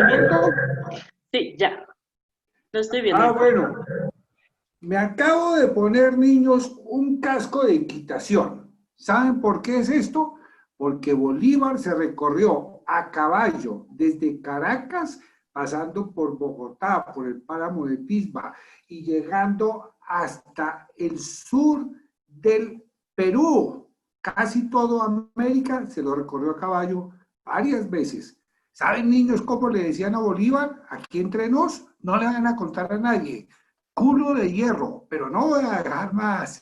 ¿Viendo? Sí, ya, lo estoy Ah, viendo. bueno, me acabo de poner, niños, un casco de equitación. ¿Saben por qué es esto? Porque Bolívar se recorrió a caballo desde Caracas, pasando por Bogotá, por el páramo de Pisba y llegando hasta el sur del Perú. Casi todo América se lo recorrió a caballo varias veces. ¿Saben, niños, cómo le decían a Bolívar? Aquí entre nos, no le van a contar a nadie. Culo de hierro, pero no voy a dejar más.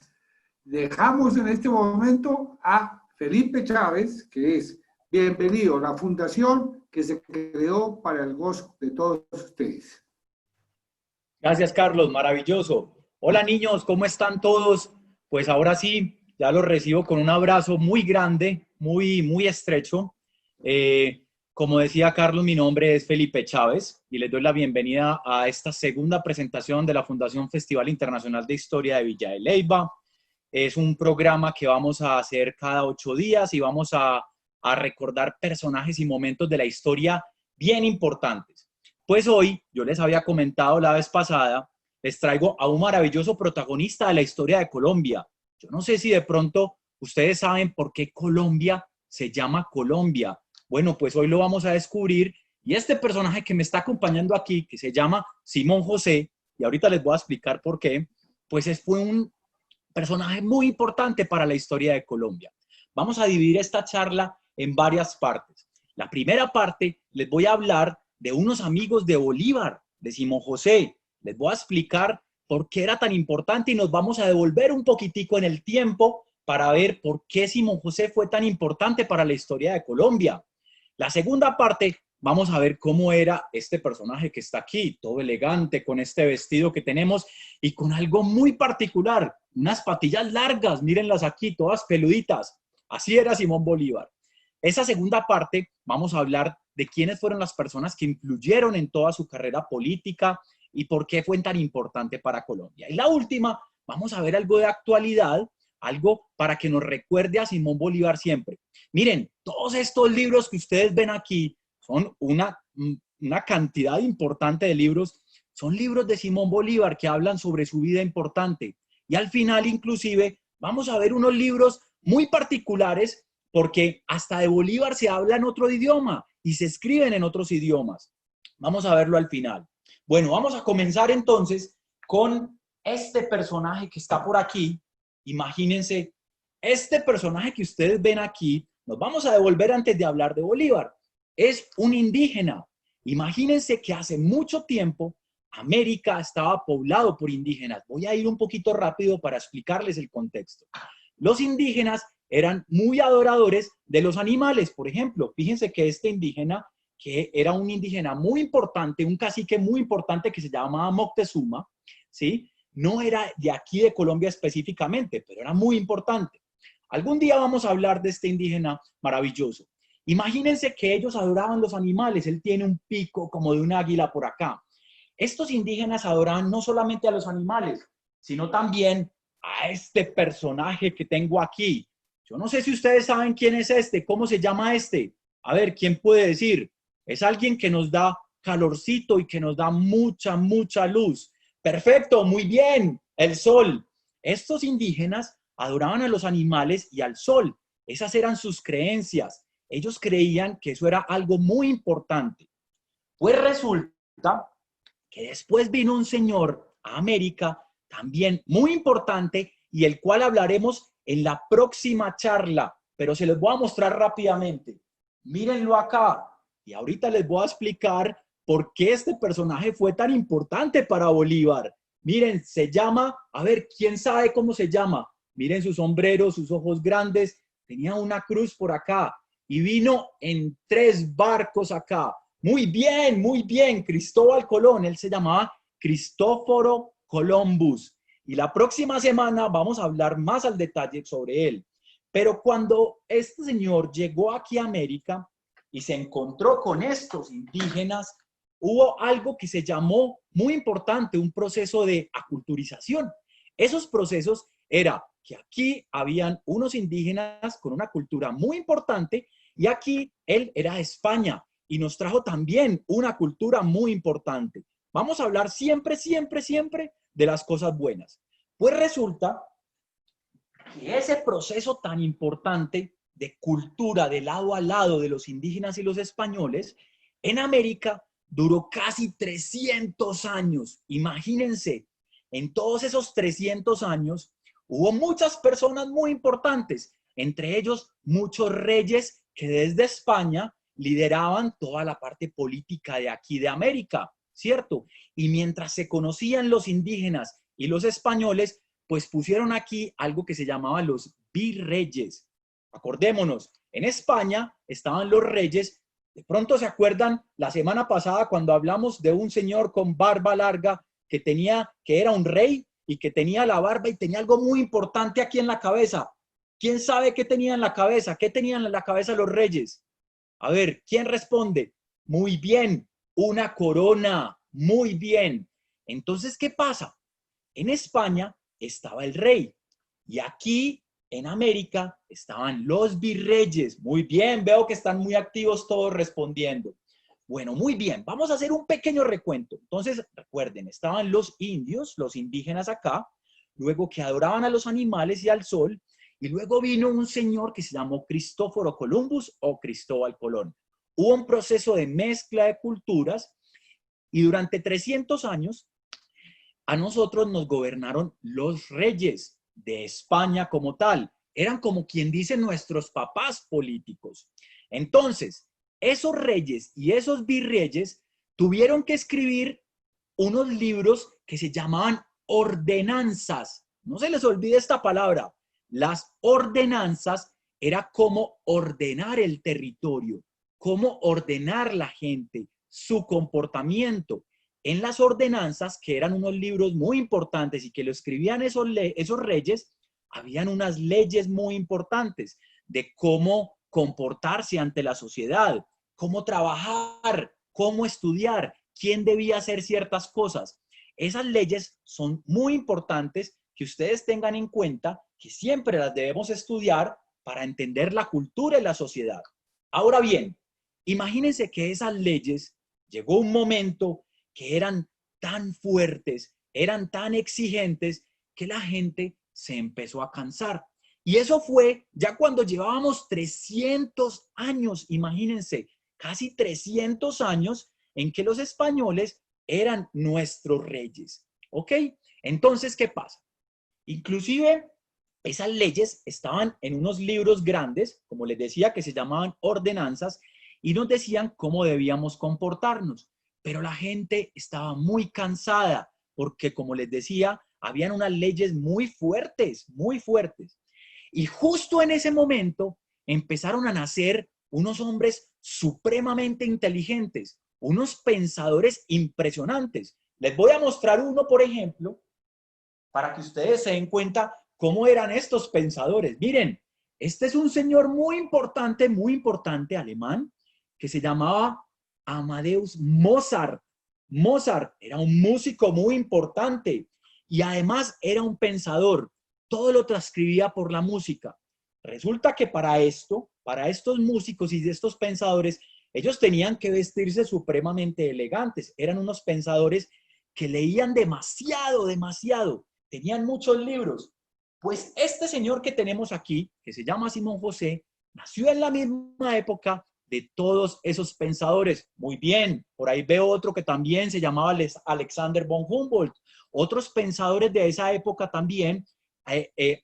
Dejamos en este momento a Felipe Chávez, que es bienvenido, la fundación que se creó para el gozo de todos ustedes. Gracias, Carlos, maravilloso. Hola, niños, ¿cómo están todos? Pues ahora sí, ya los recibo con un abrazo muy grande, muy estrecho. Como decía Carlos, mi nombre es Felipe Chávez y les doy la bienvenida a esta segunda presentación de la Fundación Festival Internacional de Historia de Villa de Leyva. Es un programa que vamos a hacer cada 8 días y vamos a recordar personajes y momentos de la historia bien importantes. Pues hoy, yo les había comentado la vez pasada, les traigo a un maravilloso protagonista de la historia de Colombia. Yo no sé si de pronto ustedes saben por qué Colombia se llama Colombia. Bueno, pues hoy lo vamos a descubrir y este personaje que me está acompañando aquí, que se llama Simón José, y ahorita les voy a explicar por qué, pues fue un personaje muy importante para la historia de Colombia. Vamos a dividir esta charla en varias partes. La primera parte les voy a hablar de unos amigos de Bolívar, de Simón José. Les voy a explicar por qué era tan importante y nos vamos a devolver un poquitico en el tiempo para ver por qué Simón José fue tan importante para la historia de Colombia. La segunda parte, vamos a ver cómo era este personaje que está aquí, todo elegante, con este vestido que tenemos y con algo muy particular, unas patillas largas, mírenlas aquí, todas peluditas. Así era Simón Bolívar. Esa segunda parte, vamos a hablar de quiénes fueron las personas que influyeron en toda su carrera política y por qué fue tan importante para Colombia. Y la última, vamos a ver algo de actualidad, algo para que nos recuerde a Simón Bolívar siempre. Miren, todos estos libros que ustedes ven aquí son una cantidad importante de libros, son libros de Simón Bolívar que hablan sobre su vida importante. Y al final, inclusive, vamos a ver unos libros muy particulares porque hasta de Bolívar se habla en otro idioma y se escriben en otros idiomas. Vamos a verlo al final. Bueno, vamos a comenzar entonces con este personaje que está por aquí. Imagínense, este personaje que ustedes ven aquí, nos vamos a devolver antes de hablar de Bolívar. Es un indígena. Imagínense que hace mucho tiempo América estaba poblado por indígenas. Voy a ir un poquito rápido para explicarles el contexto. Los indígenas eran muy adoradores de los animales. Por ejemplo, fíjense que este indígena, que era un indígena muy importante, un cacique muy importante que se llamaba Moctezuma, ¿sí? No era de aquí de Colombia específicamente, pero era muy importante. Algún día vamos a hablar de este indígena maravilloso. Imagínense que ellos adoraban los animales. Él tiene un pico como de un águila por acá. Estos indígenas adoraban no solamente a los animales, sino también a este personaje que tengo aquí. Yo no sé si ustedes saben quién es este, cómo se llama este. A ver, ¿quién puede decir? Es alguien que nos da calorcito y que nos da mucha luz. Perfecto, muy bien, el sol. Estos indígenas adoraban a los animales y al sol. Esas eran sus creencias. Ellos creían que eso era algo muy importante. Pues resulta que después vino un señor a América también muy importante y el cual hablaremos en la próxima charla, pero se los voy a mostrar rápidamente. Mírenlo acá y ahorita les voy a explicar por qué este personaje fue tan importante para Bolívar. Miren, se llama, a ver, ¿quién sabe cómo se llama? Miren su sombrero, sus ojos grandes, tenía una cruz por acá y vino en 3 barcos acá. Muy bien, Cristóbal Colón, él se llamaba Cristóforo Columbus. Y la próxima semana vamos a hablar más al detalle sobre él. Pero cuando este señor llegó aquí a América y se encontró con estos indígenas, hubo algo que se llamó muy importante, un proceso de aculturización. Esos procesos era que aquí habían unos indígenas con una cultura muy importante y aquí él era de España y nos trajo también una cultura muy importante. Vamos a hablar siempre, siempre, siempre de las cosas buenas. Pues resulta que ese proceso tan importante de cultura de lado a lado de los indígenas y los españoles, en América duró casi 300 años. Imagínense, en todos esos 300 años hubo muchas personas muy importantes, entre ellos muchos reyes que desde España lideraban toda la parte política de aquí de América, ¿cierto? Y mientras se conocían los indígenas y los españoles, pues pusieron aquí algo que se llamaba los virreyes. Acordémonos, en España estaban los reyes. De pronto se acuerdan la semana pasada cuando hablamos de un señor con barba larga que era un rey y que tenía la barba y tenía algo muy importante aquí en la cabeza. ¿Quién sabe qué tenía en la cabeza? ¿Qué tenían en la cabeza los reyes? A ver, ¿quién responde? Muy bien, una corona, muy bien. Entonces, ¿qué pasa? En España estaba el rey y aquí en América estaban los virreyes. Muy bien, veo que están muy activos todos respondiendo. Bueno, muy bien, vamos a hacer un pequeño recuento. Entonces, recuerden, estaban los indios, los indígenas acá, luego que adoraban a los animales y al sol, y luego vino un señor que se llamó Cristóforo Columbus o Cristóbal Colón. Hubo un proceso de mezcla de culturas y durante 300 años a nosotros nos gobernaron los reyes de España como tal. Eran como quien dice nuestros papás políticos. Entonces, esos reyes y esos virreyes tuvieron que escribir unos libros que se llamaban ordenanzas. No se les olvide esta palabra. Las ordenanzas era cómo ordenar el territorio, cómo ordenar la gente, su comportamiento. En las ordenanzas, que eran unos libros muy importantes y que lo escribían esos reyes, habían unas leyes muy importantes de cómo comportarse ante la sociedad, cómo trabajar, cómo estudiar, quién debía hacer ciertas cosas. Esas leyes son muy importantes que ustedes tengan en cuenta que siempre las debemos estudiar para entender la cultura y la sociedad. Ahora bien, imagínense que esas leyes llegó un momento que eran tan fuertes, eran tan exigentes, que la gente se empezó a cansar. Y eso fue ya cuando llevábamos 300 años, imagínense, casi 300 años en que los españoles eran nuestros reyes. ¿Ok? Entonces, ¿qué pasa? Inclusive, esas leyes estaban en unos libros grandes, como les decía, que se llamaban ordenanzas, y nos decían cómo debíamos comportarnos. Pero la gente estaba muy cansada porque, como les decía, habían unas leyes muy fuertes, muy fuertes. Y justo en ese momento empezaron a nacer unos hombres supremamente inteligentes, unos pensadores impresionantes. Les voy a mostrar uno, por ejemplo, para que ustedes se den cuenta cómo eran estos pensadores. Miren, este es un señor muy importante alemán, que se llamaba Amadeus Mozart. Mozart era un músico muy importante y además era un pensador. Todo lo transcribía por la música. Resulta que para estos músicos y estos pensadores, ellos tenían que vestirse supremamente elegantes. Eran unos pensadores que leían demasiado, demasiado. Tenían muchos libros. Pues este señor que tenemos aquí, que se llama Simón José, nació en la misma época de todos esos pensadores. Muy bien, por ahí veo otro que también se llamaba Alexander von Humboldt. Otros pensadores de esa época también, que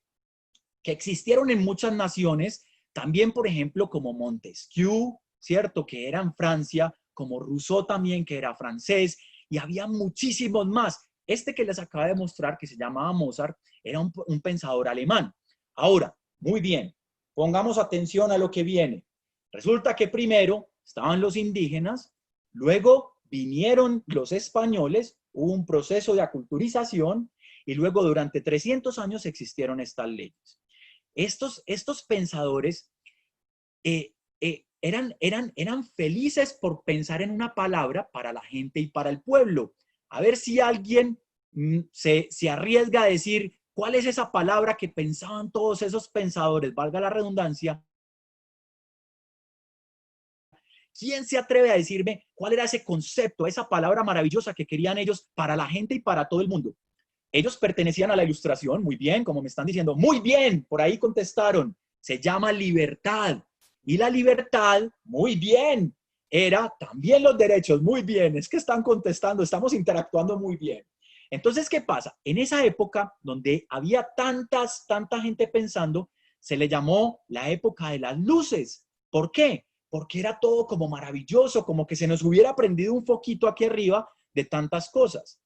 existieron en muchas naciones, también, por ejemplo, como Montesquieu, ¿cierto?, que era en Francia, como Rousseau también, que era francés, y había muchísimos más. Este que les acabo de mostrar, que se llamaba Mozart, era un pensador alemán. Ahora, muy bien, pongamos atención a lo que viene. Resulta que primero estaban los indígenas, luego vinieron los españoles, hubo un proceso de aculturización y luego durante 300 años existieron estas leyes. Estos pensadores eran felices por pensar en una palabra para la gente y para el pueblo. A ver si alguien se arriesga a decir cuál es esa palabra que pensaban todos esos pensadores, valga la redundancia, ¿Quién se atreve a decirme cuál era ese concepto, esa palabra maravillosa que querían ellos para la gente y para todo el mundo? Ellos pertenecían a la Ilustración, muy bien, como me están diciendo, muy bien, por ahí contestaron, se llama libertad. Y la libertad, muy bien, era también los derechos, muy bien, es que están contestando, estamos interactuando muy bien. Entonces, ¿qué pasa? En esa época donde había tanta gente pensando, se le llamó la época de las luces. ¿Por qué? Porque era todo como maravilloso, como que se nos hubiera prendido un foquito aquí arriba de tantas cosas.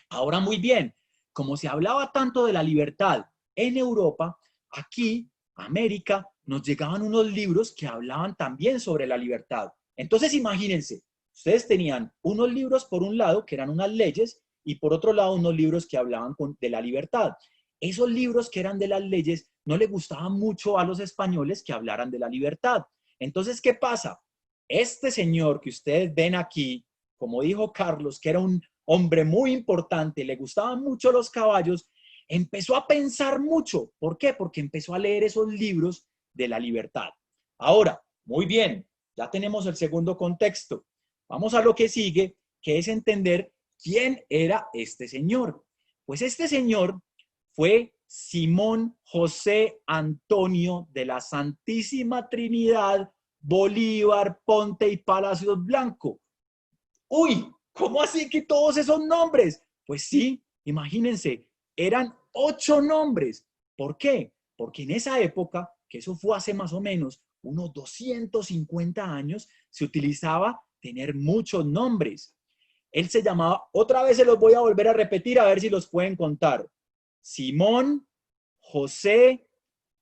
Ahora, muy bien, como se hablaba tanto de la libertad en Europa, aquí, América, nos llegaban unos libros que hablaban también sobre la libertad. Entonces, imagínense, ustedes tenían unos libros por un lado, que eran unas leyes, y por otro lado, unos libros que hablaban de la libertad. Esos libros que eran de las leyes no les gustaban mucho a los españoles que hablaran de la libertad. Entonces, ¿qué pasa? Este señor que ustedes ven aquí, como dijo Carlos, que era un hombre muy importante, le gustaban mucho los caballos, empezó a pensar mucho. ¿Por qué? Porque empezó a leer esos libros de la libertad. Ahora, muy bien, ya tenemos el segundo contexto. Vamos a lo que sigue, que es entender quién era este señor. Pues este señor fue Simón José Antonio de la Santísima Trinidad, Bolívar, Ponte y Palacios Blanco. Uy, ¿cómo así que todos esos nombres? Pues sí, imagínense, eran 8 nombres. ¿Por qué? Porque en esa época, que eso fue hace más o menos unos 250 años, se utilizaba tener muchos nombres. Él se llamaba, otra vez se los voy a volver a repetir a ver si los pueden contar. Simón José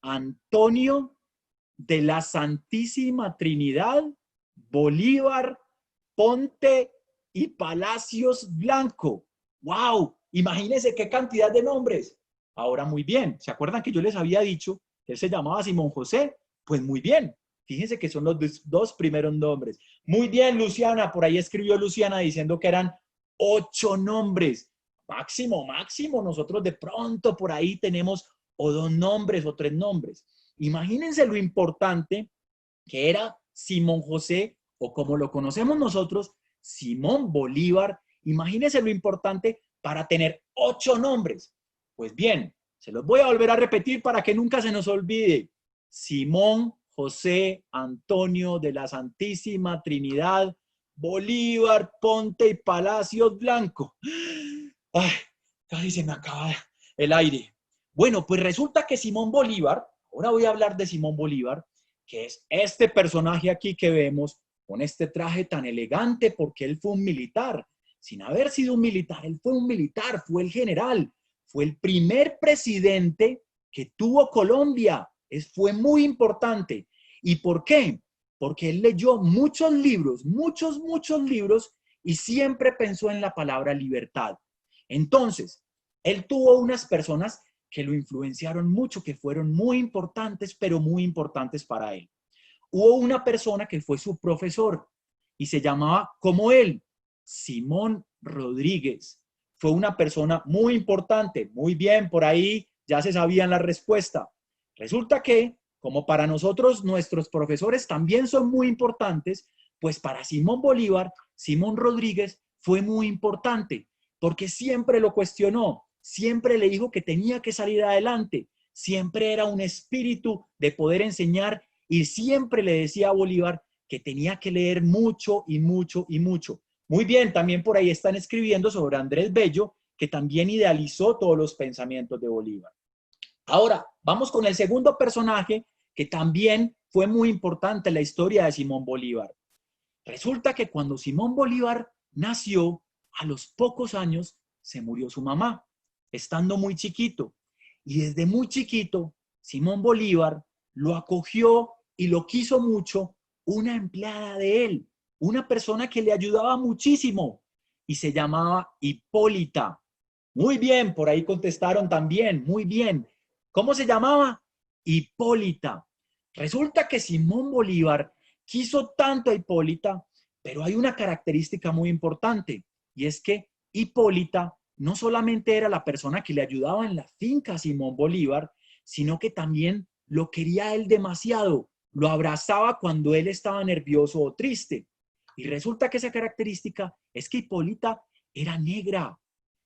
Antonio de la Santísima Trinidad, Bolívar, Ponte y Palacios Blanco. ¡Wow! Imagínense qué cantidad de nombres. Ahora, muy bien. ¿Se acuerdan que yo les había dicho que él se llamaba Simón José? Pues muy bien. Fíjense que son los dos primeros nombres. Muy bien, Luciana. Por ahí escribió Luciana diciendo que eran 8 nombres. Máximo, máximo. Nosotros de pronto por ahí tenemos o 2 nombres o 3 nombres. Imagínense lo importante que era Simón José, o como lo conocemos nosotros, Simón Bolívar. Imagínense lo importante para tener 8 nombres. Pues bien, se los voy a volver a repetir para que nunca se nos olvide. Simón José Antonio de la Santísima Trinidad, Bolívar, Ponte y Palacios Blanco. Ay, casi se me acaba el aire. Bueno, pues resulta que Simón Bolívar, ahora voy a hablar de Simón Bolívar, que es este personaje aquí que vemos con este traje tan elegante porque él fue un militar. Sin haber sido un militar, él fue un militar, fue el general, fue el primer presidente que tuvo Colombia. Fue muy importante. ¿Y por qué? Porque él leyó muchos libros, muchos libros y siempre pensó en la palabra libertad. Entonces, él tuvo unas personas que lo influenciaron mucho, que fueron muy importantes, pero muy importantes para él. Hubo una persona que fue su profesor y se llamaba como él, Simón Rodríguez. Fue una persona muy importante. Muy bien, por ahí ya se sabían la respuesta. Resulta que, como para nosotros nuestros profesores también son muy importantes, pues para Simón Bolívar, Simón Rodríguez fue muy importante, porque siempre lo cuestionó, siempre le dijo que tenía que salir adelante, siempre era un espíritu de poder enseñar y siempre le decía a Bolívar que tenía que leer mucho y mucho y mucho. Muy bien, también por ahí están escribiendo sobre Andrés Bello, que también idealizó todos los pensamientos de Bolívar. Ahora, vamos con el segundo personaje que también fue muy importante en la historia de Simón Bolívar. Resulta que cuando Simón Bolívar nació, a los pocos años se murió su mamá, estando muy chiquito. Y desde muy chiquito, Simón Bolívar lo acogió y lo quiso mucho una empleada de él, una persona que le ayudaba muchísimo y se llamaba Hipólita. Muy bien, por ahí contestaron también, muy bien. ¿Cómo se llamaba? Hipólita. Resulta que Simón Bolívar quiso tanto a Hipólita, pero hay una característica muy importante y es que Hipólita no solamente era la persona que le ayudaba en la finca a Simón Bolívar, sino que también lo quería a él demasiado, lo abrazaba cuando él estaba nervioso o triste. Y resulta que esa característica es que Hipólita era negra.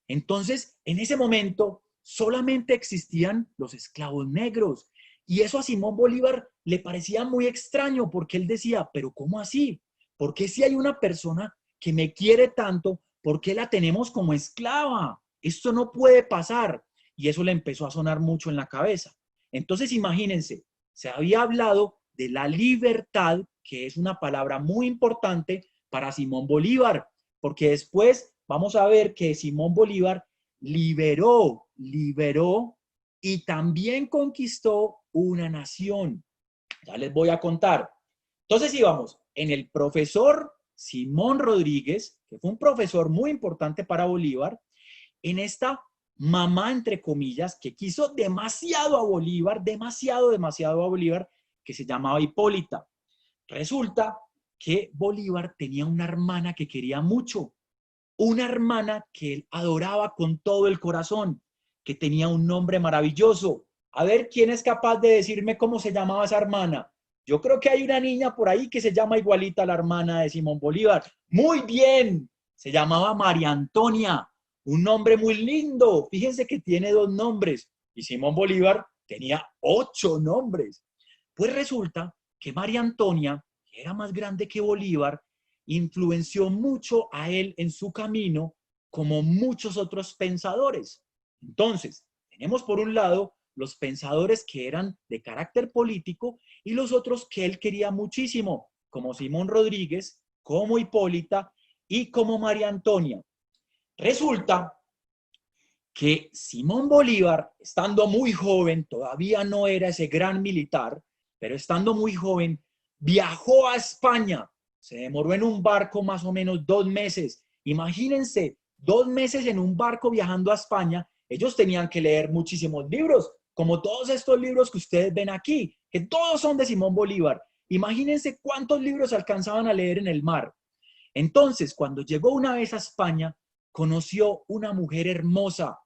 Entonces, en ese momento, solamente existían los esclavos negros. Y eso a Simón Bolívar le parecía muy extraño porque él decía, pero ¿cómo así? ¿Por qué si hay una persona que me quiere tanto, por qué la tenemos como esclava? Esto no puede pasar. Y eso le empezó a sonar mucho en la cabeza. Entonces, imagínense, se había hablado de la libertad, que es una palabra muy importante para Simón Bolívar, porque después vamos a ver que Simón Bolívar liberó y también conquistó una nación. Ya les voy a contar. Entonces íbamos en el profesor Simón Rodríguez, que fue un profesor muy importante para Bolívar, en esta mamá, entre comillas, que quiso demasiado a Bolívar, demasiado a Bolívar, que se llamaba Hipólita. Resulta que Bolívar tenía una hermana que quería mucho, una hermana que él adoraba con todo el corazón, que tenía un nombre maravilloso. A ver, ¿quién es capaz de decirme cómo se llamaba esa hermana? Yo creo que hay una niña por ahí que se llama igualita a la hermana de Simón Bolívar. Muy bien, se llamaba María Antonia, un nombre muy lindo. Fíjense que tiene 2 nombres y Simón Bolívar tenía 8 nombres. Pues resulta que María Antonia, que era más grande que Bolívar, influenció mucho a él en su camino, como muchos otros pensadores. Entonces, tenemos por un lado los pensadores que eran de carácter político y los otros que él quería muchísimo, como Simón Rodríguez, como Hipólita y como María Antonia. Resulta que Simón Bolívar, estando muy joven, todavía no era ese gran militar, pero estando muy joven, viajó a España. Se demoró en un barco más o menos 2 meses. Imagínense, 2 meses en un barco viajando a España. Ellos tenían que leer muchísimos libros, como todos estos libros que ustedes ven aquí, que todos son de Simón Bolívar. Imagínense cuántos libros alcanzaban a leer en el mar. Entonces, cuando llegó una vez a España, conoció una mujer hermosa,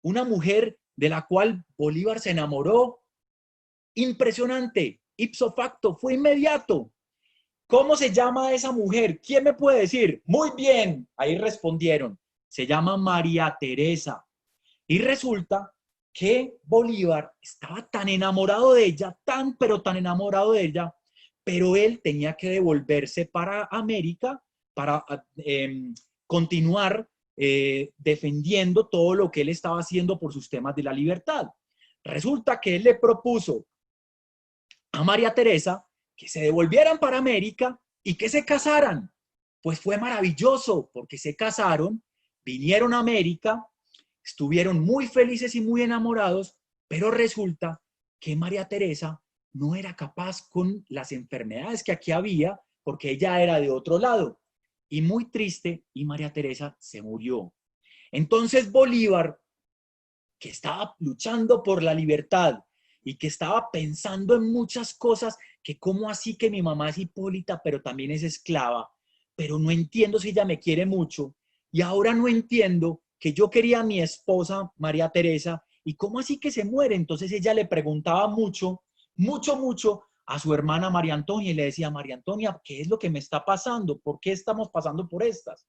una mujer de la cual Bolívar se enamoró. Impresionante, ipso facto, fue inmediato. ¿Cómo se llama esa mujer? ¿Quién me puede decir? Muy bien, ahí respondieron. Se llama María Teresa. Y resulta que Bolívar estaba tan enamorado de ella, pero tan enamorado de ella, pero él tenía que devolverse para América para continuar defendiendo todo lo que él estaba haciendo por sus temas de la libertad. Resulta que él le propuso a María Teresa que se devolvieran para América y que se casaran. Pues fue maravilloso porque se casaron, vinieron a América, estuvieron muy felices y muy enamorados, pero resulta que María Teresa no era capaz con las enfermedades que aquí había porque ella era de otro lado. Y muy triste, y María Teresa se murió. Entonces Bolívar, que estaba luchando por la libertad y que estaba pensando en muchas cosas, que cómo así que mi mamá es Hipólita, pero también es esclava, pero no entiendo si ella me quiere mucho, y ahora no entiendo que yo quería a mi esposa María Teresa, y cómo así que se muere. Entonces ella le preguntaba mucho a su hermana María Antonia y le decía, María Antonia, ¿qué es lo que me está pasando? ¿Por qué estamos pasando por estas?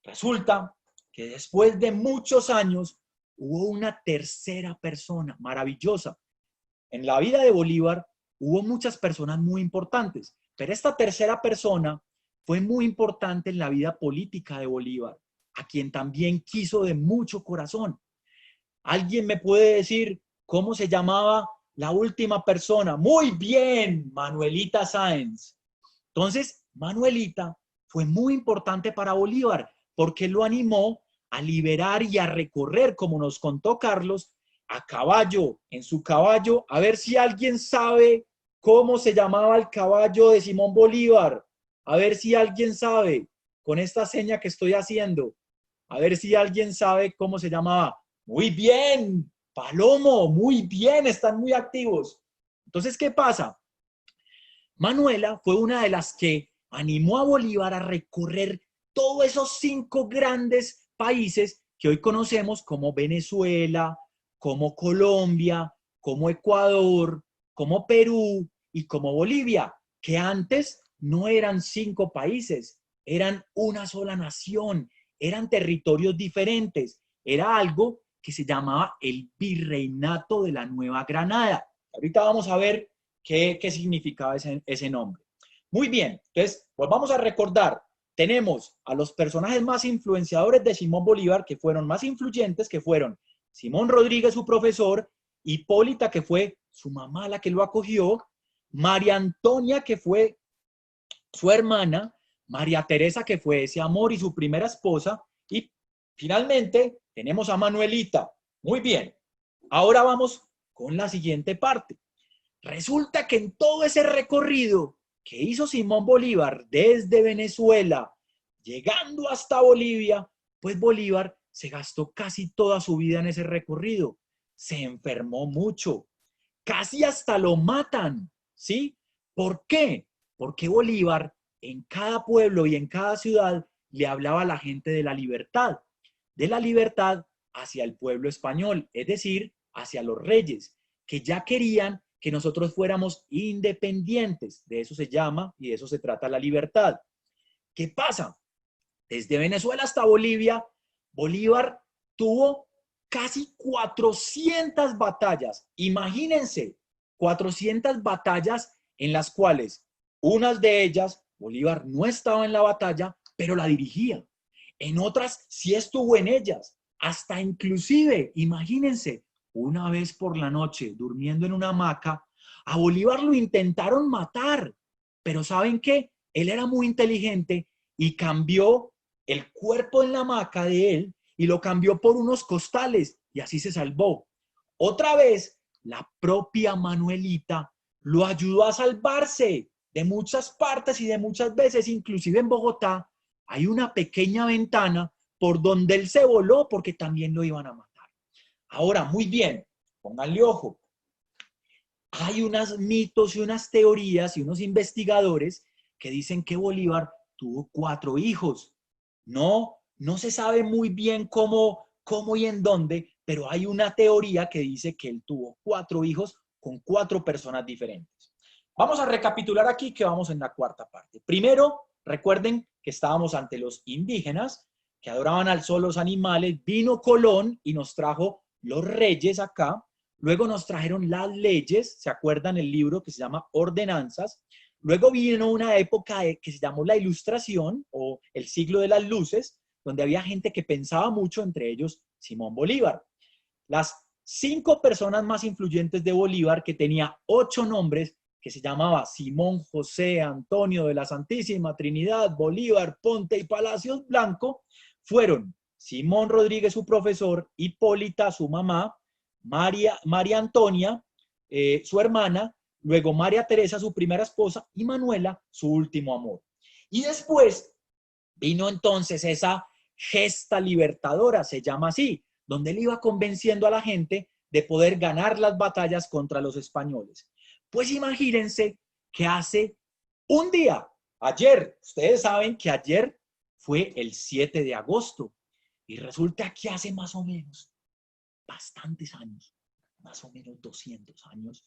Resulta que después de muchos años hubo una tercera persona maravillosa. En la vida de Bolívar hubo muchas personas muy importantes, pero esta tercera persona fue muy importante en la vida política de Bolívar, a quien también quiso de mucho corazón. ¿Alguien me puede decir cómo se llamaba la última persona? Muy bien, Manuelita Sáenz. Entonces, Manuelita fue muy importante para Bolívar porque lo animó a liberar y a recorrer, como nos contó Carlos, a caballo, en su caballo. A ver si alguien sabe cómo se llamaba el caballo de Simón Bolívar. A ver si alguien sabe, con esta seña que estoy haciendo. A ver si alguien sabe cómo se llamaba. Muy bien, Palomo, muy bien, están muy activos. Entonces, ¿qué pasa? Manuela fue una de las que animó a Bolívar a recorrer todos esos 5 grandes países que hoy conocemos como Venezuela, como Colombia, como Ecuador, como Perú y como Bolivia, que antes no eran 5 países, eran una sola nación, eran territorios diferentes, era algo que se llamaba el Virreinato de la Nueva Granada. Ahorita vamos a ver qué significaba ese nombre. Muy bien, entonces, pues vamos a recordar, tenemos a los personajes más influenciadores de Simón Bolívar, que fueron más influyentes, que fueron Simón Rodríguez, su profesor, Hipólita, que fue su mamá la que lo acogió, María Antonia, que fue su hermana, María Teresa, que fue ese amor y su primera esposa, y finalmente tenemos a Manuelita. Muy bien, ahora vamos con la siguiente parte. Resulta que en todo ese recorrido que hizo Simón Bolívar desde Venezuela, llegando hasta Bolivia, pues Bolívar se gastó casi toda su vida en ese recorrido. Se enfermó mucho, casi hasta lo matan, ¿sí? ¿Por qué? Porque Bolívar en cada pueblo y en cada ciudad le hablaba a la gente de la libertad hacia el pueblo español, es decir, hacia los reyes, que ya querían que nosotros fuéramos independientes. De eso se llama y de eso se trata la libertad. ¿Qué pasa? Desde Venezuela hasta Bolivia, Bolívar tuvo casi 400 batallas. Imagínense, 400 batallas en las cuales unas de ellas, Bolívar no estaba en la batalla, pero la dirigía. En otras sí estuvo en ellas. Hasta inclusive, imagínense, una vez por la noche, durmiendo en una hamaca, a Bolívar lo intentaron matar. Pero ¿saben qué? Él era muy inteligente y cambió el cuerpo en la hamaca de él y lo cambió por unos costales y así se salvó. Otra vez, la propia Manuelita lo ayudó a salvarse de muchas partes y de muchas veces, inclusive en Bogotá, hay una pequeña ventana por donde él se voló porque también lo iban a matar. Ahora, muy bien, pónganle ojo. Hay unos mitos y unas teorías y unos investigadores que dicen que Bolívar tuvo 4 hijos. No se sabe muy bien cómo y en dónde, pero hay una teoría que dice que él tuvo 4 hijos con 4 personas diferentes. Vamos a recapitular aquí que vamos en la cuarta parte. Primero, recuerden que estábamos ante los indígenas que adoraban al sol, los animales. Vino Colón y nos trajo los reyes acá. Luego nos trajeron las leyes, ¿se acuerdan el libro que se llama Ordenanzas? Luego vino una época que se llamó la Ilustración o el siglo de las luces, donde había gente que pensaba mucho, entre ellos Simón Bolívar. Las 5 personas más influyentes de Bolívar, que tenía 8 nombres, que se llamaba Simón José Antonio de la Santísima Trinidad, Bolívar, Ponte y Palacios Blanco, fueron Simón Rodríguez, su profesor, Hipólita, su mamá, María Antonia, su hermana, luego María Teresa, su primera esposa, y Manuela, su último amor. Y después vino entonces esa gesta libertadora, se llama así, donde él iba convenciendo a la gente de poder ganar las batallas contra los españoles. Pues imagínense que hace un día, ayer, ustedes saben que ayer fue el 7 de agosto, y resulta que hace más o menos bastantes años, más o menos 200 años,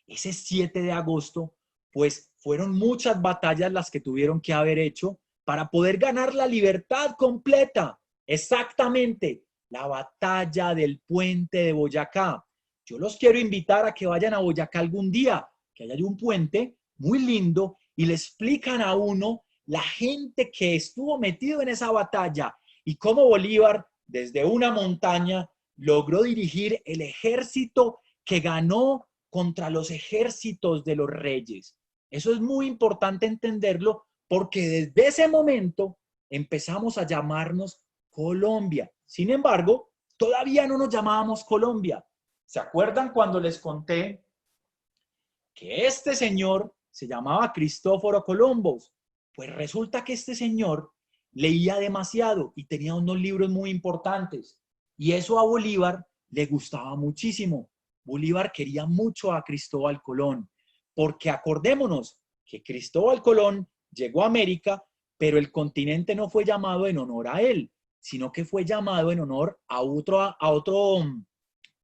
ese 7 de agosto, pues fueron muchas batallas las que tuvieron que haber hecho para poder ganar la libertad completa. Exactamente, la batalla del puente de Boyacá. Yo los quiero invitar a que vayan a Boyacá algún día, que allá hay un puente muy lindo y le explican a uno la gente que estuvo metido en esa batalla y cómo Bolívar, desde una montaña, logró dirigir el ejército que ganó contra los ejércitos de los reyes. Eso es muy importante entenderlo porque desde ese momento empezamos a llamarnos Colombia. Sin embargo, todavía no nos llamábamos Colombia. ¿Se acuerdan cuando les conté que este señor se llamaba Cristóforo Colombo? Pues resulta que este señor leía demasiado y tenía unos libros muy importantes. Y eso a Bolívar le gustaba muchísimo. Bolívar quería mucho a Cristóbal Colón, porque acordémonos que Cristóbal Colón llegó a América, pero el continente no fue llamado en honor a él, sino que fue llamado en honor a otro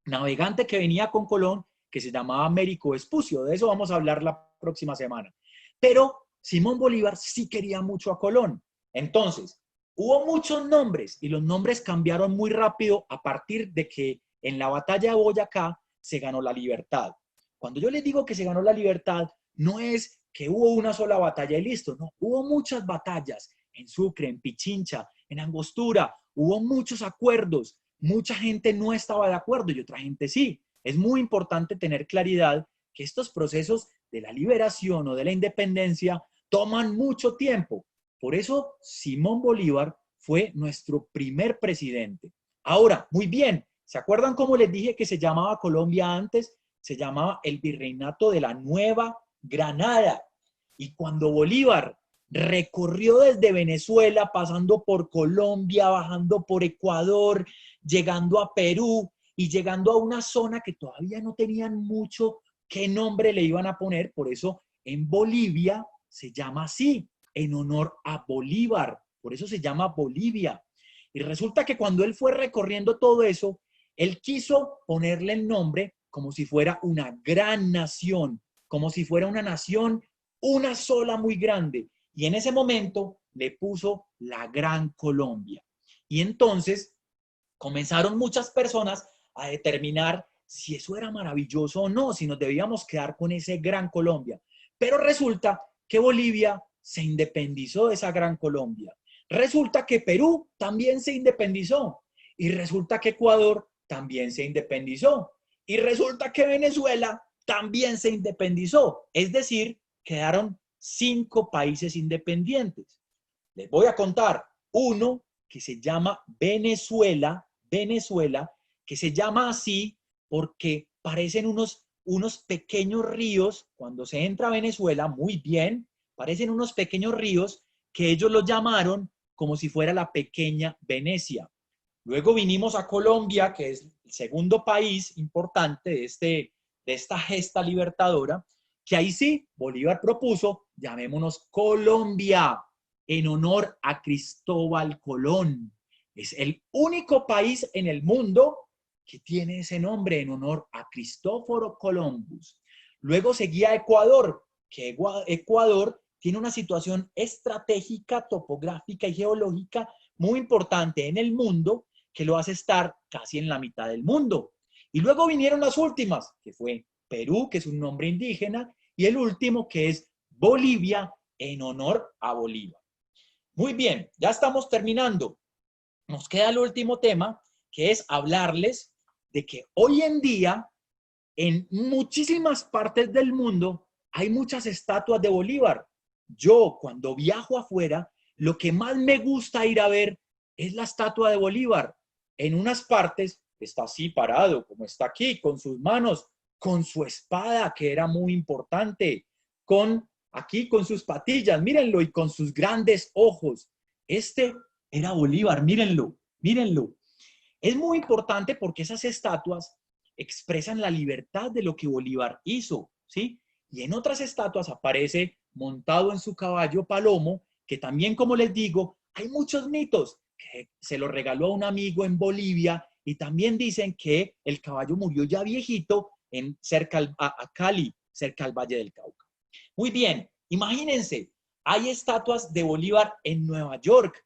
navegante que venía con Colón, que se llamaba Américo Vespucio. De eso vamos a hablar la próxima semana. Pero Simón Bolívar sí quería mucho a Colón. Entonces, hubo muchos nombres y los nombres cambiaron muy rápido a partir de que en la batalla de Boyacá se ganó la libertad. Cuando yo les digo que se ganó la libertad, no es que hubo una sola batalla y listo, no, hubo muchas batallas en Sucre, en Pichincha, en Angostura, hubo muchos acuerdos, mucha gente no estaba de acuerdo y otra gente sí. Es muy importante tener claridad que estos procesos de la liberación o de la independencia toman mucho tiempo. Por eso Simón Bolívar fue nuestro primer presidente. Ahora, muy bien, ¿se acuerdan cómo les dije que se llamaba Colombia antes? Se llamaba el Virreinato de la Nueva Granada. Y cuando Bolívar recorrió desde Venezuela, pasando por Colombia, bajando por Ecuador, llegando a Perú y llegando a una zona que todavía no tenían mucho qué nombre le iban a poner, por eso en Bolivia se llama así, en honor a Bolívar, por eso se llama Bolivia. Y resulta que cuando él fue recorriendo todo eso, él quiso ponerle el nombre como si fuera una gran nación, como si fuera una nación, una sola muy grande. Y en ese momento le puso la Gran Colombia. Y entonces comenzaron muchas personas a determinar si eso era maravilloso o no, si nos debíamos quedar con ese Gran Colombia. Pero resulta que Bolivia se independizó de esa Gran Colombia. Resulta que Perú también se independizó. Y resulta que Ecuador también se independizó. Y resulta que Venezuela también se independizó. Es decir, quedaron 5 países independientes. Les voy a contar uno que se llama Venezuela, que se llama así porque parecen unos pequeños ríos, cuando se entra a Venezuela, muy bien, parecen unos pequeños ríos que ellos los llamaron como si fuera la pequeña Venecia. Luego vinimos a Colombia, que es el segundo país importante de esta gesta libertadora, que ahí sí, Bolívar propuso, llamémonos Colombia, en honor a Cristóbal Colón. Es el único país en el mundo que tiene ese nombre en honor a Cristóforo Columbus. Luego seguía Ecuador, que Ecuador tiene una situación estratégica, topográfica y geológica muy importante en el mundo que lo hace estar casi en la mitad del mundo. Y luego vinieron las últimas, que fue Perú, que es un nombre indígena, y el último que es Bolivia, en honor a Bolívar. Muy bien, ya estamos terminando. Nos queda el último tema, que es hablarles de que hoy en día, en muchísimas partes del mundo, hay muchas estatuas de Bolívar. Yo, cuando viajo afuera, lo que más me gusta ir a ver es la estatua de Bolívar. En unas partes está así parado, como está aquí, con sus manos, con su espada, que era muy importante, aquí con sus patillas, mírenlo, y con sus grandes ojos. Este era Bolívar, mírenlo, mírenlo. Es muy importante porque esas estatuas expresan la libertad de lo que Bolívar hizo, ¿sí? Y en otras estatuas aparece montado en su caballo Palomo, que también, como les digo, hay muchos mitos, que se lo regaló a un amigo en Bolivia y también dicen que el caballo murió ya viejito cerca a Cali, cerca al Valle del Cauca. Muy bien, imagínense, hay estatuas de Bolívar en Nueva York,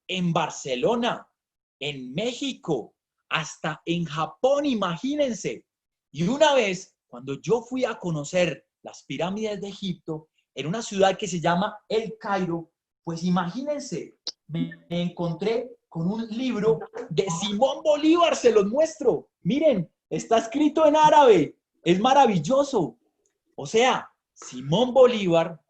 en Barcelona, en México, hasta en Japón, imagínense. Y una vez, cuando yo fui a conocer las pirámides de Egipto, en una ciudad que se llama El Cairo, pues imagínense, me encontré con un libro de Simón Bolívar, se los muestro. Miren, está escrito en árabe, es maravilloso. O sea, Simón Bolívar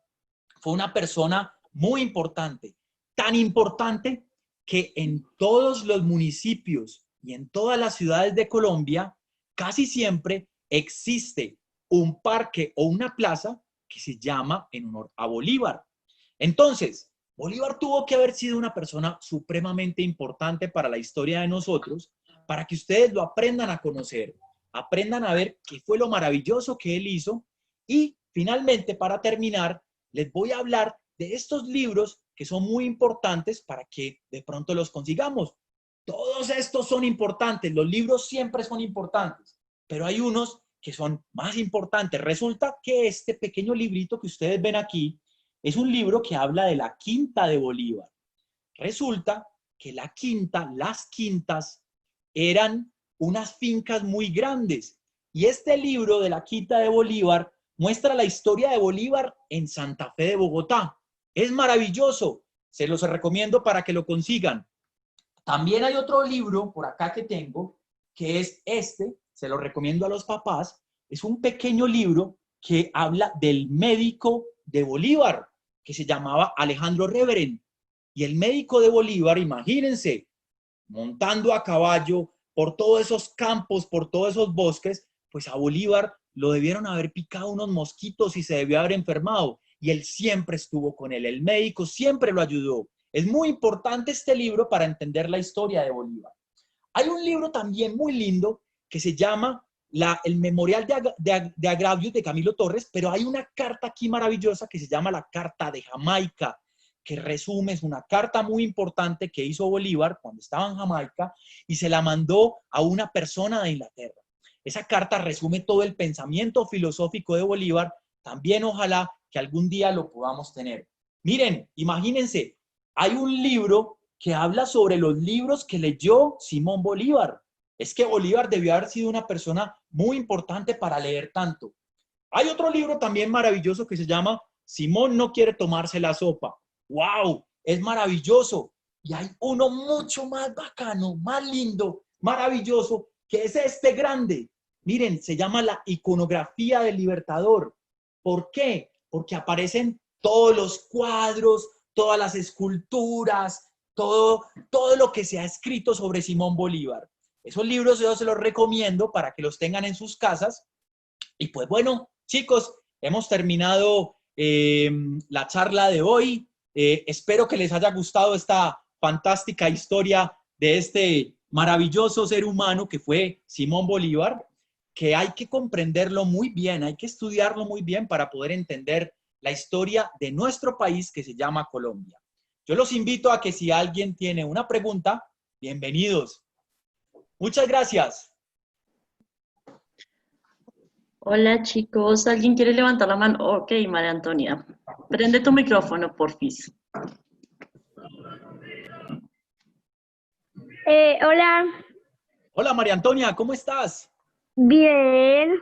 fue una persona muy importante, tan importante que en todos los municipios y en todas las ciudades de Colombia casi siempre existe un parque o una plaza que se llama en honor a Bolívar. Entonces, Bolívar tuvo que haber sido una persona supremamente importante para la historia de nosotros, para que ustedes lo aprendan a conocer, aprendan a ver qué fue lo maravilloso que él hizo y finalmente, para terminar, les voy a hablar de estos libros que son muy importantes para que de pronto los consigamos. Todos estos son importantes, los libros siempre son importantes, pero hay unos que son más importantes. Resulta que este pequeño librito que ustedes ven aquí Es un libro que habla de la quinta de Bolívar. Resulta que la quinta, las quintas, eran unas fincas muy grandes. Y este libro de la quinta de Bolívar muestra la historia de Bolívar en Santa Fe de Bogotá. Es maravilloso. Se los recomiendo para que lo consigan. También hay otro libro por acá que tengo, que es este, se lo recomiendo a los papás. Es un pequeño libro que habla del médico de Bolívar, que se llamaba Alejandro Reverend. Y el médico de Bolívar, imagínense, montando a caballo por todos esos campos, por todos esos bosques, pues a Bolívar lo debieron haber picado unos mosquitos y se debió haber enfermado. Y él siempre estuvo con él, el médico siempre lo ayudó. Es muy importante este libro para entender la historia de Bolívar. Hay un libro también muy lindo que se llama el Memorial de Agravios de Camilo Torres, pero hay una carta aquí maravillosa que se llama la Carta de Jamaica, que resume, es una carta muy importante que hizo Bolívar cuando estaba en Jamaica y se la mandó a una persona de Inglaterra. Esa carta resume todo el pensamiento filosófico de Bolívar, también ojalá que algún día lo podamos tener. Miren, imagínense, hay un libro que habla sobre los libros que leyó Simón Bolívar. Es que Bolívar debió haber sido una persona muy importante para leer tanto. Hay otro libro también maravilloso que se llama Simón no quiere tomarse la sopa. ¡Wow! Es maravilloso. Y hay uno mucho más bacano, más lindo, maravilloso, que es este grande. Miren, se llama la iconografía del Libertador. ¿Por qué? Porque aparecen todos los cuadros, todas las esculturas, todo lo que se ha escrito sobre Simón Bolívar. Esos libros yo se los recomiendo para que los tengan en sus casas. Y pues bueno, chicos, hemos terminado la charla de hoy. Espero que les haya gustado esta fantástica historia de este maravilloso ser humano que fue Simón Bolívar, que hay que comprenderlo muy bien, hay que estudiarlo muy bien para poder entender la historia de nuestro país que se llama Colombia. Yo los invito a que si alguien tiene una pregunta, bienvenidos. Muchas gracias. Hola chicos, ¿alguien quiere levantar la mano? Ok, María Antonia. Prende tu micrófono, porfis. Hola, Hola María Antonia, ¿cómo estás? bien,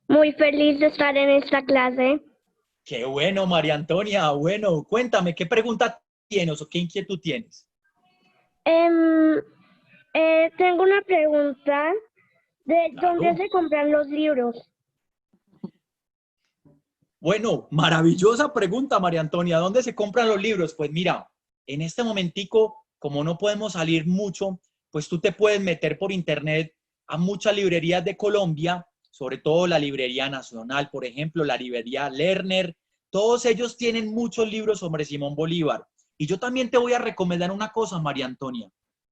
muy feliz de estar en esta clase. Qué bueno, María Antonia. Bueno, cuéntame, ¿qué pregunta tienes o qué inquietud tienes? Tengo una pregunta de Claro. dónde se compran los libros. Bueno, maravillosa pregunta, María Antonia. ¿Dónde se compran los libros? Pues mira, en este momentico, como no podemos salir mucho, pues tú te puedes meter por internet a muchas librerías de Colombia, sobre todo la Librería Nacional, por ejemplo, la librería Lerner. Todos ellos tienen muchos libros sobre Simón Bolívar. Y yo también te voy a recomendar una cosa, María Antonia.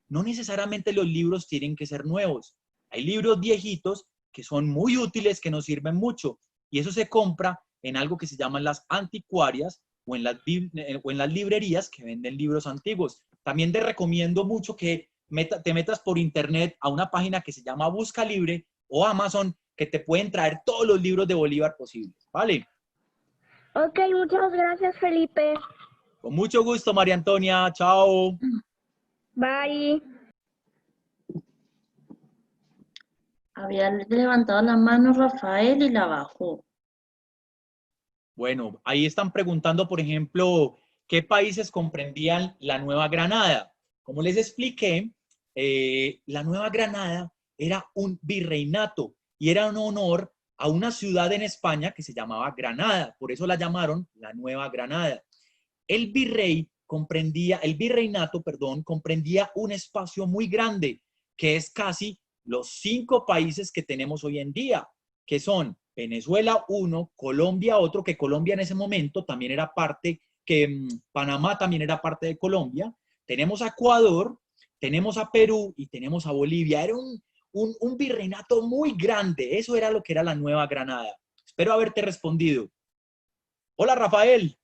No necesariamente los libros tienen que ser nuevos. Hay libros viejitos que son muy útiles, que nos sirven mucho. Y eso se compra en algo que se llaman las anticuarias o en las librerías que venden libros antiguos. También te recomiendo mucho que te metas por internet a una página que se llama Busca Libre o Amazon, que te pueden traer todos los libros de Bolívar posibles, ¿vale? Ok, muchas gracias, Felipe. Con mucho gusto, María Antonia. Chao. Bye. Había levantado la mano Rafael y la bajó. Bueno, ahí están preguntando, por ejemplo, ¿qué países comprendían la Nueva Granada? Como les expliqué, la Nueva Granada era un virreinato y era un honor a una ciudad en España que se llamaba Granada, por eso la llamaron la Nueva Granada. El virreinato, comprendía un espacio muy grande, que es casi los 5 países que tenemos hoy en día, que son Venezuela uno, Colombia otro, que Colombia en ese momento también era parte, que Panamá también era parte de Colombia, tenemos a Ecuador, tenemos a Perú y tenemos a Bolivia. Era un virreinato muy grande, eso era lo que era la Nueva Granada. Espero haberte respondido. Hola, Rafael.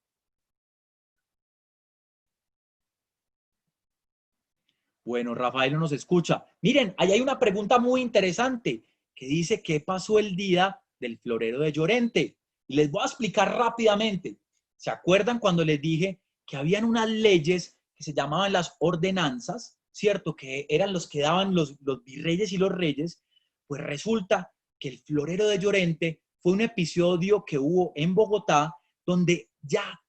Bueno, Rafael no nos escucha. Miren, ahí hay una pregunta muy interesante que dice, ¿qué pasó el día del florero de Llorente? Y les voy a explicar rápidamente. ¿Se acuerdan cuando les dije que habían unas leyes que se llamaban las ordenanzas, ¿cierto? Que eran los que daban los virreyes y los reyes. Pues resulta que el Florero de Llorente fue un episodio que hubo en Bogotá donde ya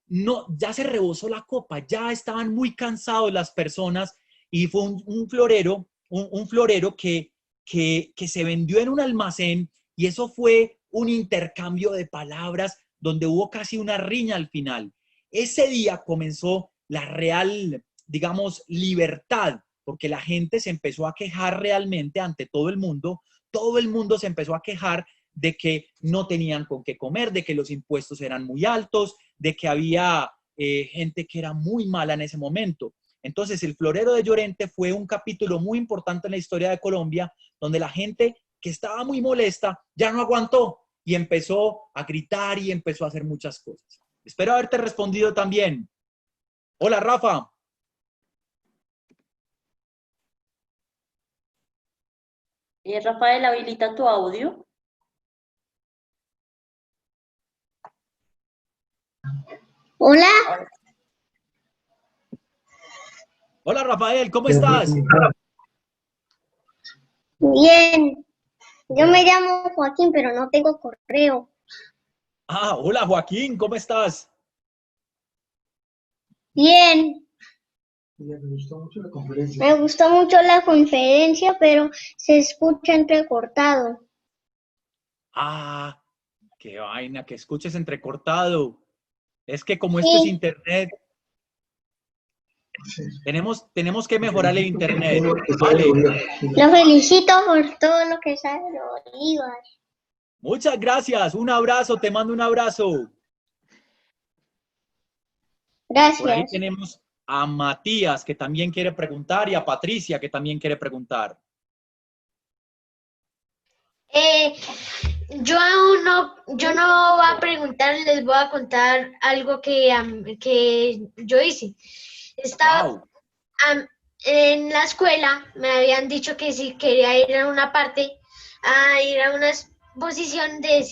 se rebosó la copa, ya estaban muy cansados las personas y fue un florero que se vendió en un almacén y eso fue un intercambio de palabras donde hubo casi una riña al final. Ese día comenzó la real, digamos, libertad, porque la gente se empezó a quejar realmente ante todo el mundo se empezó a quejar de que no tenían con qué comer, de que los impuestos eran muy altos, de que había gente que era muy mala en ese momento. Entonces, el Florero de Llorente fue un capítulo muy importante en la historia de Colombia, donde la gente que estaba muy molesta ya no aguantó y empezó a gritar y empezó a hacer muchas cosas. Espero haberte respondido también. Hola, Rafa. Rafael, habilita tu audio. Hola. Hola, Rafael, ¿cómo estás? Bien. Yo me llamo Joaquín, pero no tengo correo. Ah, hola, Joaquín, ¿cómo estás? Bien. Me gustó mucho la conferencia. Me gustó mucho la conferencia, pero se escucha entrecortado. Ah, qué vaina, que escuches entrecortado. Es que como Sí. esto es internet, tenemos que mejorar el internet. Vale. Lo felicito por todo lo que sabe Bolívar. Muchas gracias. Un abrazo, te mando un abrazo. Por ahí Gracias. tenemos a Matías, que también quiere preguntar, y a Patricia, que también quiere preguntar. Yo no voy a preguntar, les voy a contar algo que yo hice. Estaba Wow. en la escuela, me habían dicho que si quería ir a una parte, a ir a una exposición de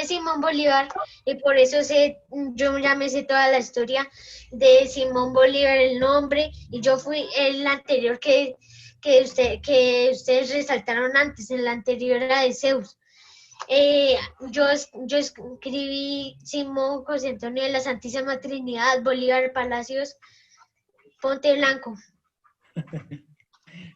Simón Bolívar, y por eso yo ya me sé toda la historia de Simón Bolívar, el nombre, y yo fui el anterior que ustedes resaltaron antes, en la anterior era de Zeus. Yo escribí Simón José Antonio de la Santísima Trinidad, Bolívar Palacios, Ponte Blanco.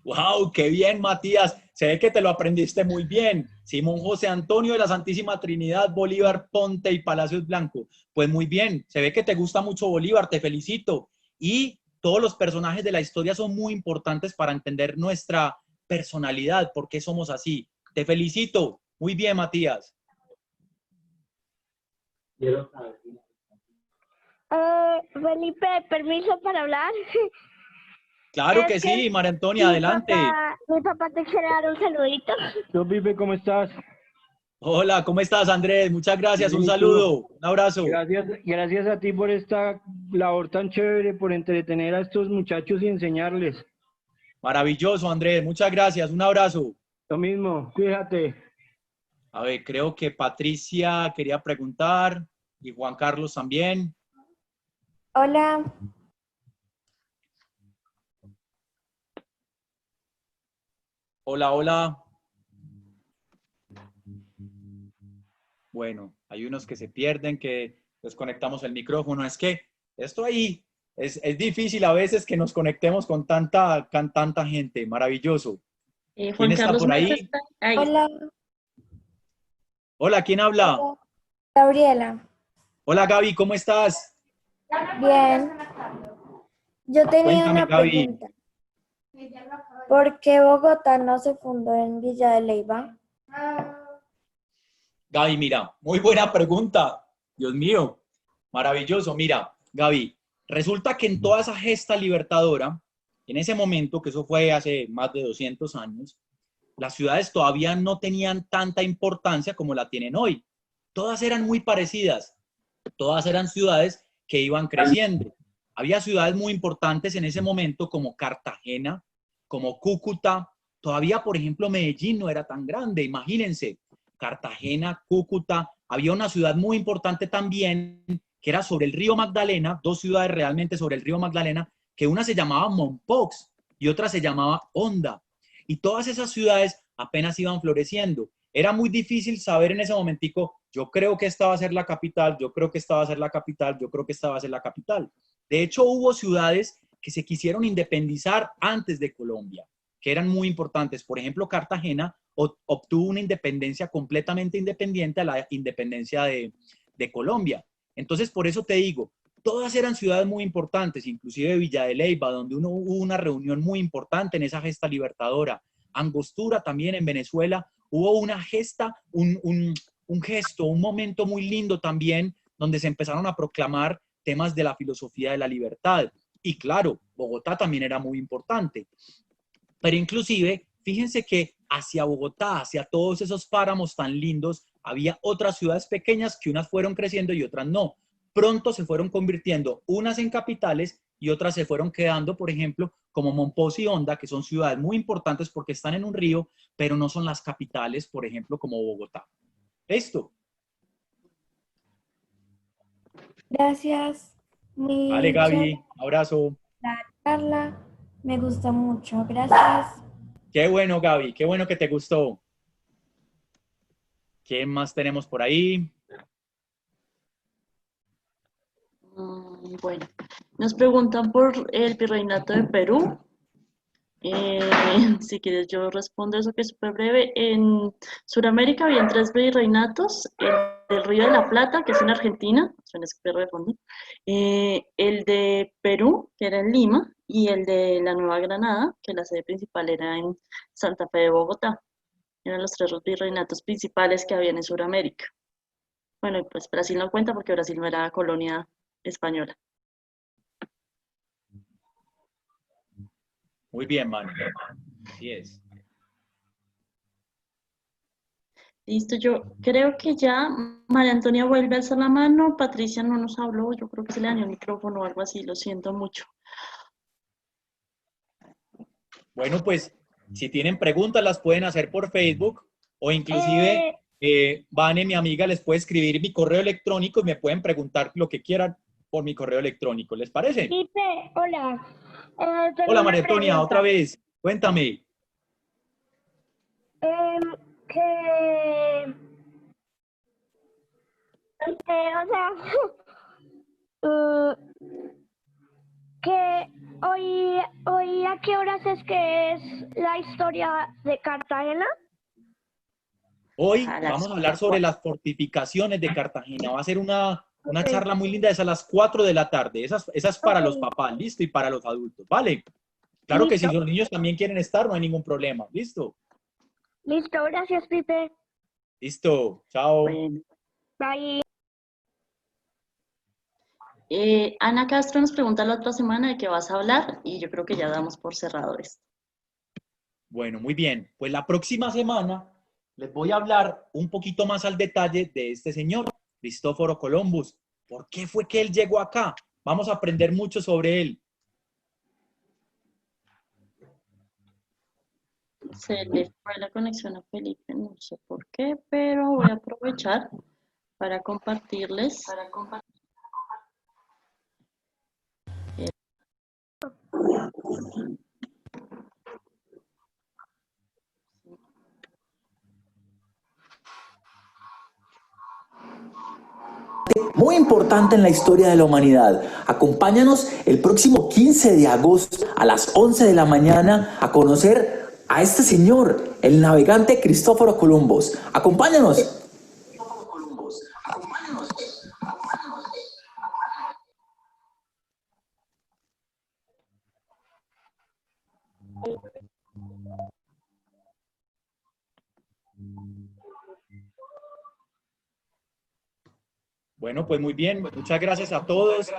Wow, qué bien, Matías. Se ve que te lo aprendiste muy bien. Simón José Antonio de la Santísima Trinidad, Bolívar, Ponte y Palacios Blanco. Pues muy bien, se ve que te gusta mucho Bolívar, te felicito. Y todos los personajes de la historia son muy importantes para entender nuestra personalidad, por qué somos así. Te felicito. Muy bien, Matías. Felipe, permiso para hablar. Claro Es que que sí, María Antonia, adelante. Mi papá te quiere dar un saludito. Yo, Pipe, ¿cómo estás? Hola, ¿cómo estás, Andrés? Muchas gracias, un Bien, ¿y tú? saludo, un abrazo. Gracias a ti por esta labor tan chévere, por entretener a estos muchachos y enseñarles. Maravilloso, Andrés, muchas gracias, un abrazo. Lo mismo, cuídate. A ver, creo que Patricia quería preguntar y Juan Carlos también. Hola, Hola, hola. Bueno, hay unos que se pierden, que desconectamos el micrófono. Es que esto ahí es difícil a veces que nos conectemos con tanta gente. Maravilloso. ¿Quién Juan está Carlos por Mesa ahí? está ahí. hola, Hola, ¿quién habla? hola, Gabriela. Hola, Gaby, ¿cómo estás? Bien. Yo tenía Cuéntame, una Gaby. pregunta. ¿Por qué Bogotá no se fundó en Villa de Leyva? Gaby, mira, muy buena pregunta. Dios mío, maravilloso. Mira, Gaby, resulta que en toda esa gesta libertadora, en ese momento, que eso fue hace más de 200 años, las ciudades todavía no tenían tanta importancia como la tienen hoy. Todas eran muy parecidas. Todas eran ciudades que iban creciendo. Había ciudades muy importantes en ese momento como Cartagena, como Cúcuta. Todavía, por ejemplo, Medellín no era tan grande, imagínense. Cartagena, Cúcuta. Había una ciudad muy importante también que era sobre el río Magdalena, 2 ciudades realmente sobre el río Magdalena, que una se llamaba Mompox y otra se llamaba Honda. Y todas esas ciudades apenas iban floreciendo. Era muy difícil saber en ese momentico, yo creo que esta va a ser la capital, yo creo que esta va a ser la capital, yo creo que esta va a ser la capital. De hecho, hubo ciudades que se quisieron independizar antes de Colombia, que eran muy importantes. Por ejemplo, Cartagena obtuvo una independencia completamente independiente a la independencia de Colombia. Entonces, por eso te digo, todas eran ciudades muy importantes, inclusive Villa de Leyva, donde hubo una reunión muy importante en esa gesta libertadora. Angostura también en Venezuela, hubo una gesta, un gesto, un momento muy lindo también, donde se empezaron a proclamar temas de la filosofía de la libertad. Y claro, Bogotá también era muy importante. Pero inclusive, fíjense que hacia Bogotá, hacia todos esos páramos tan lindos, había otras ciudades pequeñas que unas fueron creciendo y otras no. Pronto se fueron convirtiendo unas en capitales y otras se fueron quedando, por ejemplo, como Mompox y Honda, que son ciudades muy importantes porque están en un río, pero no son las capitales, por ejemplo, como Bogotá. ¿Listo? Gracias. Vale, Mi Gaby, abrazo. charla me gustó mucho. Gracias. Qué bueno, Gaby, qué bueno que te gustó. ¿Quién más tenemos por ahí? Bueno, nos preguntan por el virreinato de Perú. Si quieres yo respondo eso que es súper breve. En Sudamérica habían 3 virreinatos, el del Río de la Plata, que es en Argentina, suena ese perro de fondo, el de Perú, que era en Lima, y el de la Nueva Granada, que la sede principal era en Santa Fe de Bogotá. Eran los 3 virreinatos principales que habían en Sudamérica. Bueno, y pues Brasil no cuenta porque Brasil no era colonia española. Muy bien, Manu. Así es. Listo, yo creo que ya María Antonia vuelve a alzar la mano, Patricia no nos habló, yo creo que se le dañó el micrófono o algo así, lo siento mucho. Bueno, pues si tienen preguntas las pueden hacer por Facebook o inclusive Vane, mi amiga, les puede escribir mi correo electrónico y me pueden preguntar lo que quieran por mi correo electrónico. ¿Les parece? Pipe, hola. Tengo Hola, una María Antonia, pregunta. otra vez. Cuéntame. Que, o sea, que hoy a qué horas es que es la historia de Cartagena. Hoy A las vamos a hablar sobre 4. las fortificaciones de Cartagena. Va a ser una Ok. charla muy linda, es a las 4 de la tarde. Esa es para Ok. los papás, ¿listo? Y para los adultos, ¿vale? Claro que si Listo. los niños también quieren estar, no hay ningún problema. ¿Listo? Listo, gracias, Pipe. Listo. Chao. Bueno. Bye. Ana Castro nos pregunta la otra semana de qué vas a hablar y yo creo que ya damos por cerrado esto. Bueno, muy bien. Pues la próxima semana les voy a hablar un poquito más al detalle de este señor, Cristóforo Columbus. ¿Por qué fue que él llegó acá? Vamos a aprender mucho sobre él. Se le fue la conexión a Felipe, no sé por qué, pero voy a aprovechar para compartirles. Muy importante en la historia de la humanidad. Acompáñanos el próximo 15 de agosto a las 11 de la mañana a conocer a este señor, el navegante Cristóforo Columbus. Acompáñanos. Bueno, pues muy bien. Muchas gracias a todos.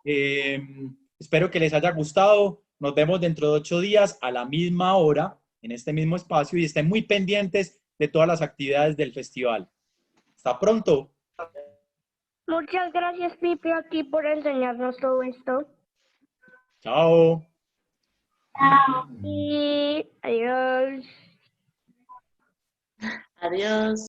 Espero que les haya gustado. Nos vemos dentro de 8 días a la misma hora, en este mismo espacio, y estén muy pendientes de todas las actividades del festival. Hasta pronto. Muchas gracias, Pipe, a ti por enseñarnos todo esto. Chao. Y adiós. Adiós.